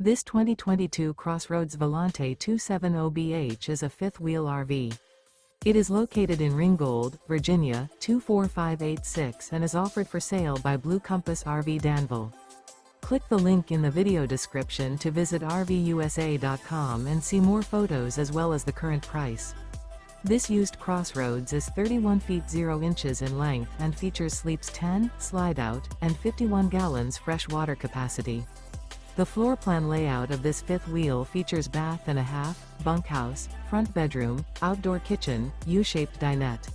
This 2022 CrossRoads Volante 270BH is a fifth-wheel RV. It is located in Ringgold, Virginia, 24586 and is offered for sale by Blue Compass RV Danville. Click the link in the video description to visit RVUSA.com and see more photos as well as the current price. This used CrossRoads is 31 feet 0 inches in length and features sleeps 10, Slideout, and 51 gallons fresh water capacity. The floor plan layout of this fifth wheel features bath and a half, bunkhouse, front bedroom, outdoor kitchen, U-shaped dinette.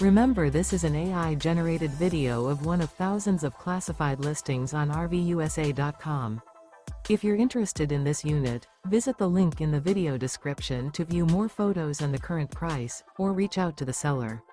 Remember, this is an AI-generated video of one of thousands of classified listings on RVUSA.com. If you're interested in this unit, visit the link in the video description to view more photos and the current price, or reach out to the seller.